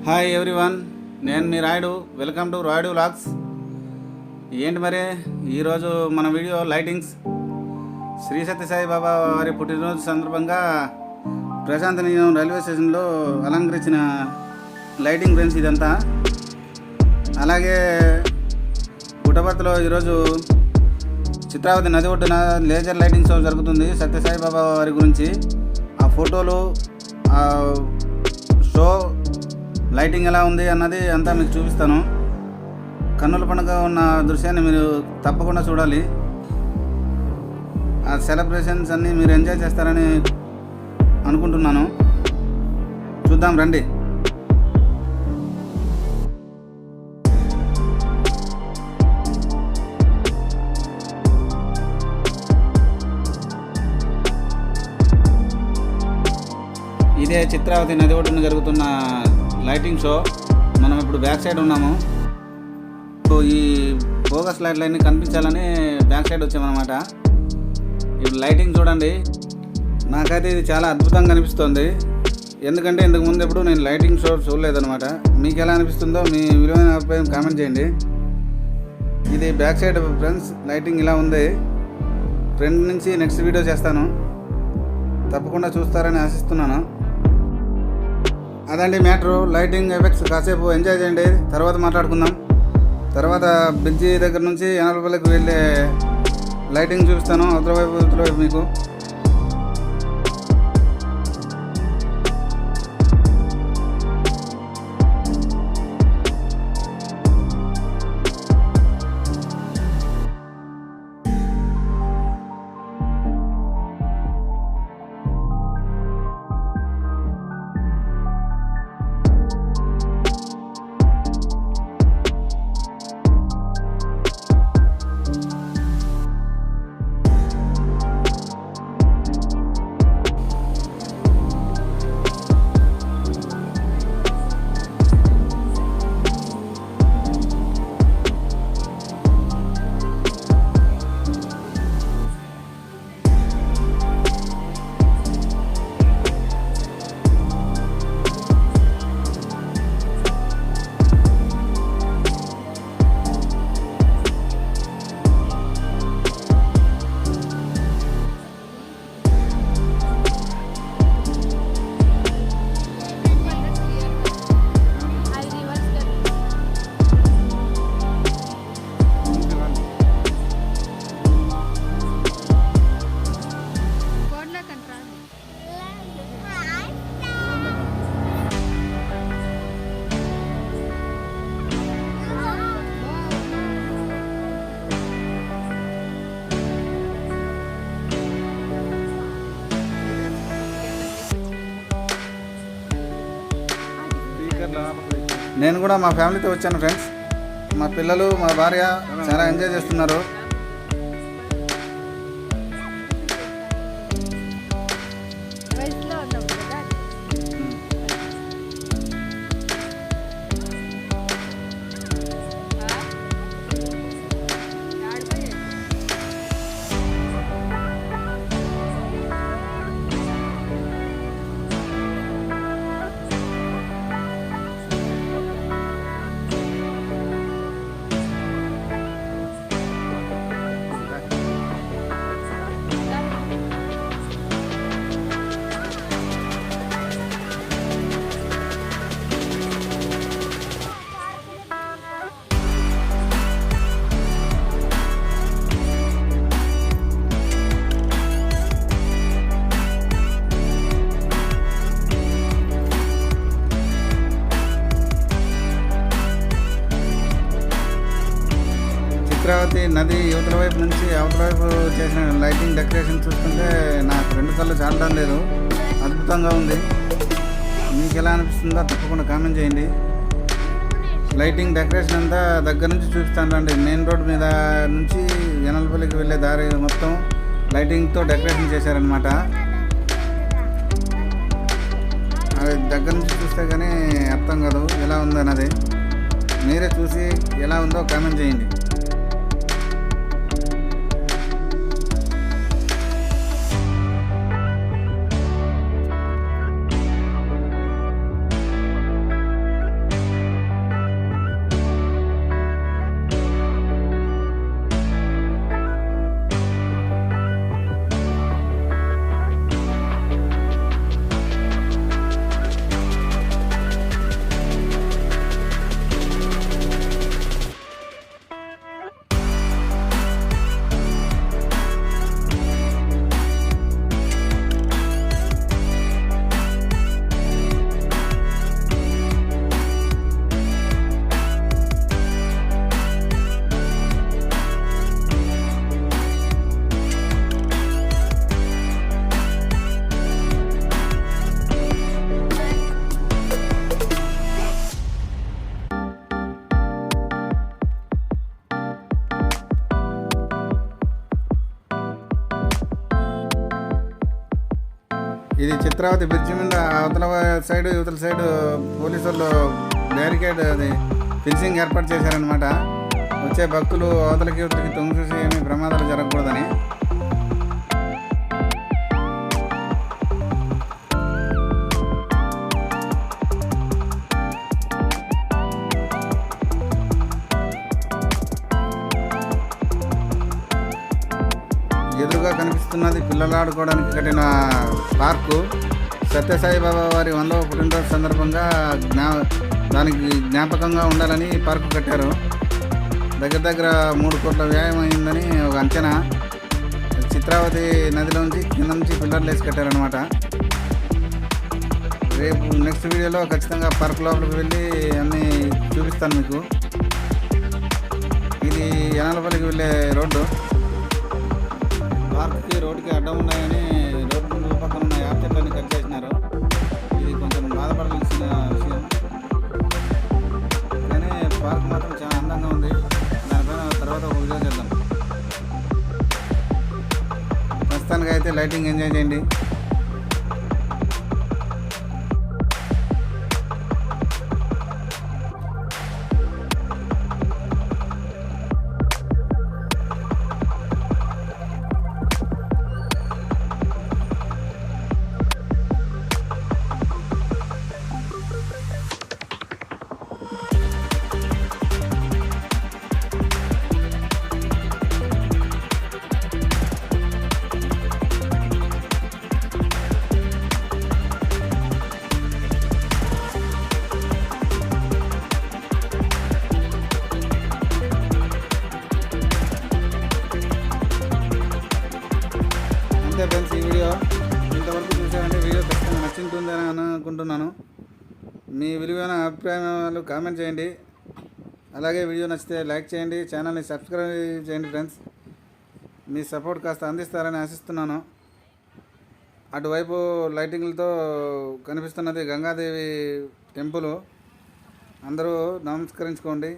Hi everyone, నేను మీ Rayudu. Welcome to Rayudu vlogs. ఏంటి మరి ఈరోజు మన వీడియో లైటింగ్స్. శ్రీ సత్యసాయి బాబా వారి పుట్టినరోజు సందర్భంగా ప్రశాంత నిలయం రైల్వే స్టేషన్లో అలంకరించిన లైటింగ్ ఫ్రెండ్స్ ఇదంతా. అలాగే పుట్టపర్తిలో ఈరోజు చిత్రావతి నది ఒడ్డున లేజర్ లైటింగ్ షో జరుగుతుంది సత్యసాయి బాబా వారి గురించి. ఆ ఫోటోలు, ఆ షో లైటింగ్ ఎలా ఉంది అన్నది అంతా మీకు చూపిస్తాను. కన్నుల పండుగ ఉన్న దృశ్యాన్ని మీరు తప్పకుండా చూడాలి. ఆ సెలబ్రేషన్స్ అన్నీ మీరు ఎంజాయ్ చేస్తారని అనుకుంటున్నాను. చూద్దాం రండి. ఇదే చిత్రావతి నది ఒడ్డున జరుగుతున్న లైటింగ్ షో. మనం ఇప్పుడు బ్యాక్ సైడ్ ఉన్నాము. ఈ బోగస్ లైట్లన్నీ కనిపించాలని బ్యాక్ సైడ్ వచ్చామన్నమాట. ఇప్పుడు లైటింగ్ చూడండి. నాకైతే ఇది చాలా అద్భుతంగా అనిపిస్తుంది. ఎందుకంటే ఇంతకుముందు ఎప్పుడు నేను లైటింగ్ షో చూడలేదన్నమాట. మీకు ఎలా అనిపిస్తుందో మీ విలువైన అభిప్రాయం కామెంట్ చేయండి. ఇది బ్యాక్ సైడ్ ఫ్రెండ్స్. లైటింగ్ ఇలా ఉంది. ఫ్రంట్ నుంచి నెక్స్ట్ వీడియో చేస్తాను, తప్పకుండా చూస్తారని ఆశిస్తున్నాను. అదండి మ్యాటరు. లైటింగ్ ఎఫెక్ట్స్ కాసేపు ఎంజాయ్ చేయండి, తర్వాత మాట్లాడుకుందాం. తర్వాత బ్రిడ్జి దగ్గర నుంచి ఎనలపల్లికి వెళ్ళే లైటింగ్ చూపిస్తాను, అవతల వైపు మీకు. నేను కూడా మా ఫ్యామిలీతో వచ్చాను ఫ్రెండ్స్. మా పిల్లలు, మా భార్య చాలా ఎంజాయ్ చేస్తున్నారు. చిత్రావతి నది యువతల వైపు నుంచి అవతల వైపు చేసిన లైటింగ్ డెకరేషన్ చూస్తుంటే నాకు రెండు కళ్ళు చాలడం లేదు. అద్భుతంగా ఉంది. మీకు ఎలా అనిపిస్తుందో తప్పకుండా కామెంట్ చేయండి. లైటింగ్ డెకరేషన్ అంతా దగ్గర నుంచి చూపిస్తాను రండి. మెయిన్ రోడ్ మీద నుంచి ఎనలపల్లికి వెళ్ళే దారి మొత్తం లైటింగ్తో డెకరేషన్ చేశారనమాట. అది దగ్గర నుంచి చూస్తే కానీ అర్థం కాదు ఎలా ఉందన్నది. మీరే చూసి ఎలా ఉందో కామెంట్ చేయండి. ఇది చిత్రావతి బ్రిడ్జి మీద అవతల సైడ్ యువతల సైడ్ పోలీసు వాళ్ళు బ్యారికేడ్ అది ఫిన్సింగ్ ఏర్పాటు చేశారనమాట. వచ్చే భక్తులు అవతలకి యువతలకి తొంగి చూసి ఏమీ ప్రమాదాలు జరగకూడదని. ఎదురుగా కనిపిస్తున్నది పిల్లలు ఆడుకోవడానికి కట్టిన పార్కు. సత్యసాయి బాబా వారి 100వ పుట్టినరోజు సందర్భంగా దానికి జ్ఞాపకంగా ఉండాలని ఈ పార్కు కట్టారు. దగ్గర దగ్గర 3 కోట్ల వ్యయం అయిందని ఒక అంచనా. చిత్రావతి నదిలోంచి కింద నుంచి పిల్లర్లు వేసి కట్టారనమాట. రేపు నెక్స్ట్ వీడియోలో ఖచ్చితంగా పార్క్ లోపలికి వెళ్ళి అన్నీ చూపిస్తాను మీకు. ఇది యానాలపల్లికి వెళ్ళే రోడ్డు. పార్క్కి రోడ్డుకి అడ్డం ఉన్నాయని రోడ్డు పక్కన ఉన్న యాప్ చెట్లన్నీ కట్ చేసినారు. ఇది కొంచెం బాధపడాల్సిన విషయం, కానీ పార్క్ మాత్రం చాలా అందంగా ఉంది. దానిపైన తర్వాత ఒక వీడియో చేద్దాం. ప్రస్తుతానికి అయితే లైటింగ్ ఎంజాయ్ చేయండి. అంతే ఫ్రెండ్స్, ఈ వీడియో ఇంతవరకు చూసారంటే వీడియో ఖచ్చితంగా నచ్చుంటుందని అనుకుంటున్నాను. మీ విలువైన అభిప్రాయాలు కామెంట్ చేయండి. అలాగే వీడియో నచ్చితే లైక్ చేయండి, ఛానల్ని సబ్స్క్రైబ్ చేయండి ఫ్రెండ్స్. మీ సపోర్ట్ కాస్త అందిస్తారని ఆశిస్తున్నాను. అటువైపు లైటింగ్లతో కనిపిస్తున్నది గంగాదేవి టెంపుల్. అందరూ నమస్కరించుకోండి.